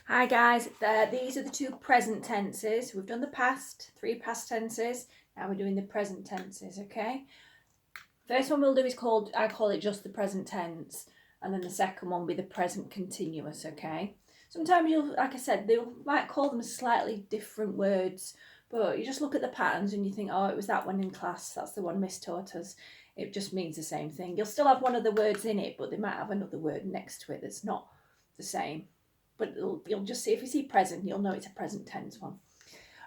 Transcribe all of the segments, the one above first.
Hi guys, these are the two present tenses. We've done the past, 3 past tenses. Now we're doing the present tenses, okay? First one we'll do is I call it just the present tense. And then the second one will be the present continuous, okay? Sometimes like I said, they might call them slightly different words, but you just look at the patterns and you think, oh, it was that one in class. That's the one Miss taught us. It just means the same thing. You'll still have one of the words in it, but they might have another word next to it that's not the same. But you'll just see, if you see present, you'll know it's a present tense one.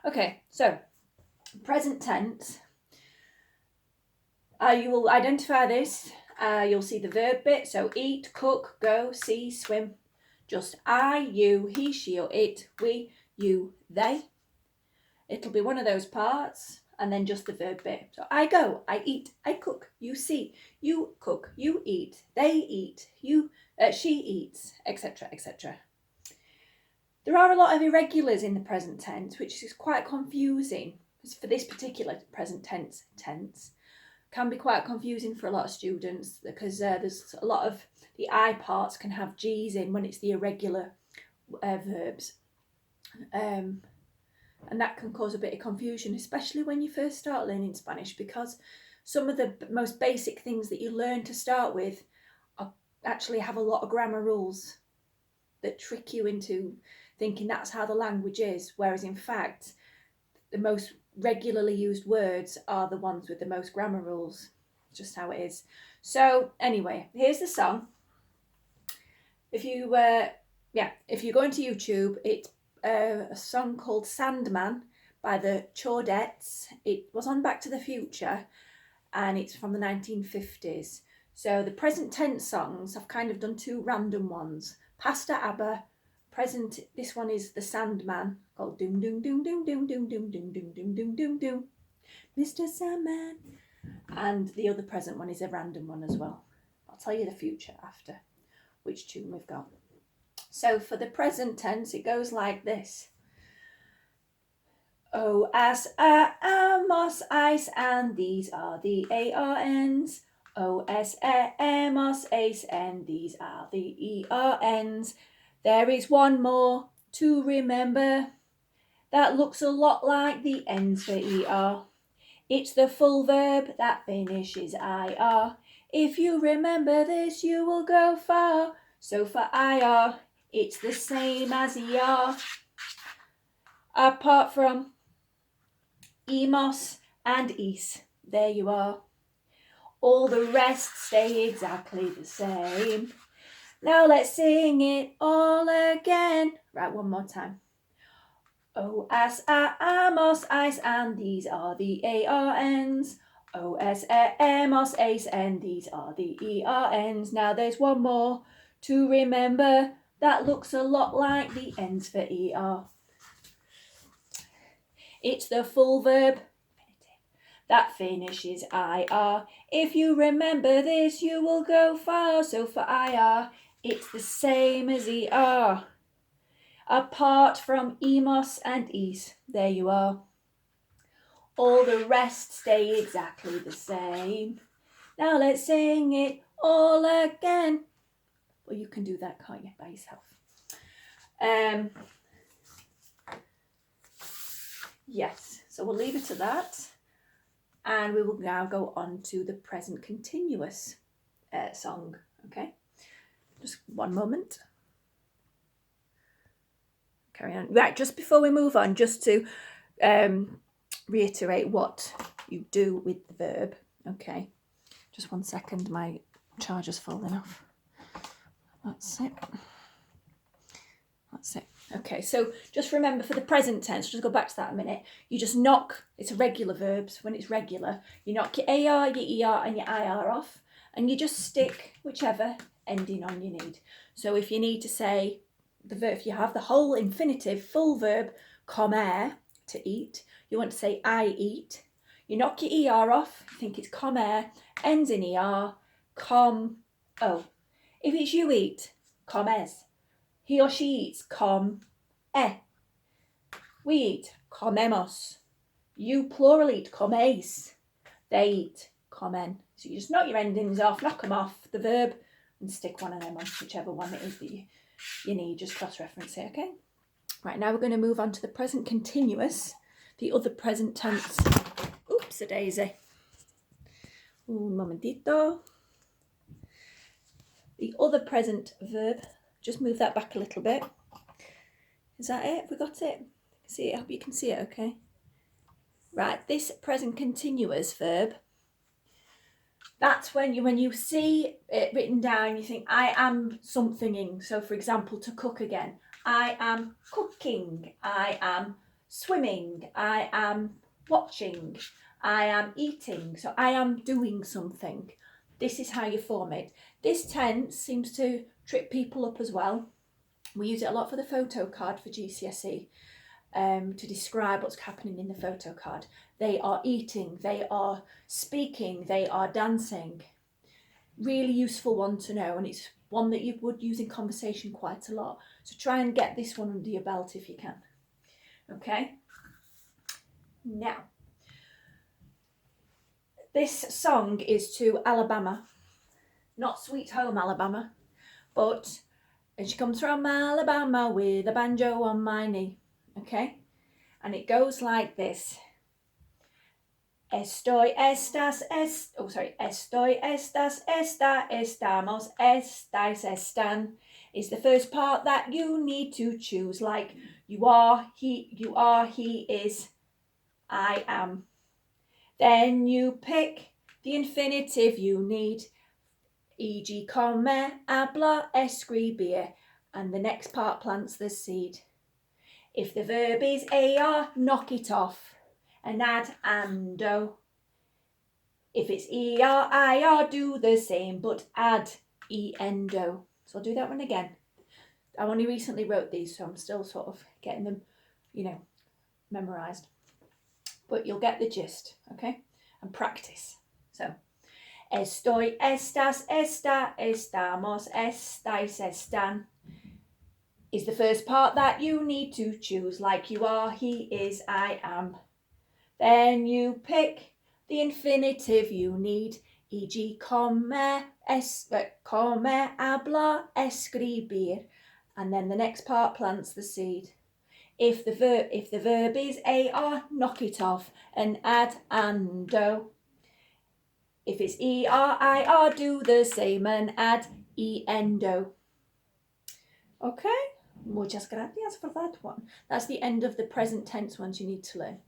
Okay, so present tense. You will identify this. You'll see the verb bit. So eat, cook, go, see, swim. Just I, you, he, she, or it, we, you, they. It'll be one of those parts, and then just the verb bit. So I go, I eat, I cook, you see, you cook, you eat, they eat, she eats, etc., etc. There are a lot of irregulars in the present tense, which is quite confusing. For this particular present tense can be quite confusing for a lot of students because there's a lot of the I parts can have G's in when it's the irregular verbs. And that can cause a bit of confusion, especially when you first start learning Spanish, because some of the most basic things that you learn to start with actually have a lot of grammar rules that trick you into thinking that's how the language is, whereas in fact the most regularly used words are the ones with the most grammar rules. Just how it is. So anyway, here's the song. If you go into YouTube, it's a song called Sandman by the Chordettes. It was on Back to the Future and it's from the 1950s. So the present tense songs, I've kind of done 2 random ones. Past ABBA, present, this one is the Sandman, called Doom Doom Doom Doom Doom Doom Doom Doom Doom Doom Doom Doom Doom, Mr. Sandman. And the other present one is a random one as well. I'll tell you the future after which tune we've got. So for the present tense, it goes like this. O, as, a, amos, ice, and these are the ARNs. O, S, a, amos, ace, and these are the ERNs. There is one more to remember that looks a lot like the ends for ER. It's the full verb that finishes IR. If you remember this, you will go far. So for IR, it's the same as ER. Apart from EMOS and EAS, there you are. All the rest stay exactly the same. Now let's sing it all again. Right, one more time. O, as, a, amos, ice, and these are the ARNs. O, S, a, amos, ace, and these are the ERNs. Now there's one more to remember that looks a lot like the ends for ER. It's the full verb that finishes IR. If you remember this, you will go far. So for IR, it's the same as ER. Apart from EMOS and EAS, there you are. All the rest stay exactly the same. Now let's sing it all again. Well, you can do that, can't you, by yourself? Yes, so we'll leave it to that. And we will now go on to the present continuous song, okay? Just one moment. Carry on. Right, just before we move on, just to reiterate what you do with the verb, okay? Just 1 second, my charger's falling off. That's it. That's it. Okay, so just remember for the present tense, just go back to that a minute. You just knock, it's a regular verb, so when it's regular, you knock your AR, your ER, and your IR off, and you just stick whichever ending on you need. So if you need to say the verb, if you have the whole infinitive, full verb, comer, to eat, you want to say I eat, you knock your ER off, you think it's comer, ends in ER, oh. If it's you eat, comes. He or she eats, come, We eat, comemos. You plural eat, comes. They eat, comen. So you just knock your endings off, knock them off, the verb, and stick one of them on, whichever one it is that you need, just cross-reference it, okay? Right, now we're going to move on to the present continuous, the other present tense. Oops-a-daisy. Un momentito. The other present verb, just move that back a little bit. Is that it? Have we got it? See it? I hope you can see it, okay? Right, this present continuous verb, that's when you see it written down, you think, I am somethinging. So, for example, to cook again. I am cooking. I am swimming. I am watching. I am eating. So, I am doing something. This is how you form it. This tense seems to trip people up as well. We use it a lot for the photo card for GCSE. To describe what's happening in the photo card. They are eating, they are speaking, they are dancing. Really useful one to know, and it's one that you would use in conversation quite a lot. So try and get this one under your belt if you can. Okay? Now, this song is to Alabama. Not Sweet Home Alabama, but and she comes from Alabama with a banjo on my knee. Okay? And it goes like this. Estoy, estas, estamos, estáis, están is the first part that you need to choose, like you are, he is, I am. Then you pick the infinitive you need, e.g. comer, hablar, escribir, and the next part plants the seed. If the verb is AR, knock it off and add ando. If it's ER, IR, do the same, but add endo. So I'll do that one again. I only recently wrote these, so I'm still sort of getting them, memorised. But you'll get the gist, okay? And practice. So, estoy, estas, está, estamos, estáis, están is the first part that you need to choose, like you are, he is, I am. Then you pick the infinitive you need, e.g. comer, hablar, escribir, and then the next part plants the seed. If the verb is AR, knock it off and add ando. If it's ER, IR, do the same and add endo. Okay? Muchas gracias for that one. That's the end of the present tense ones you need to learn.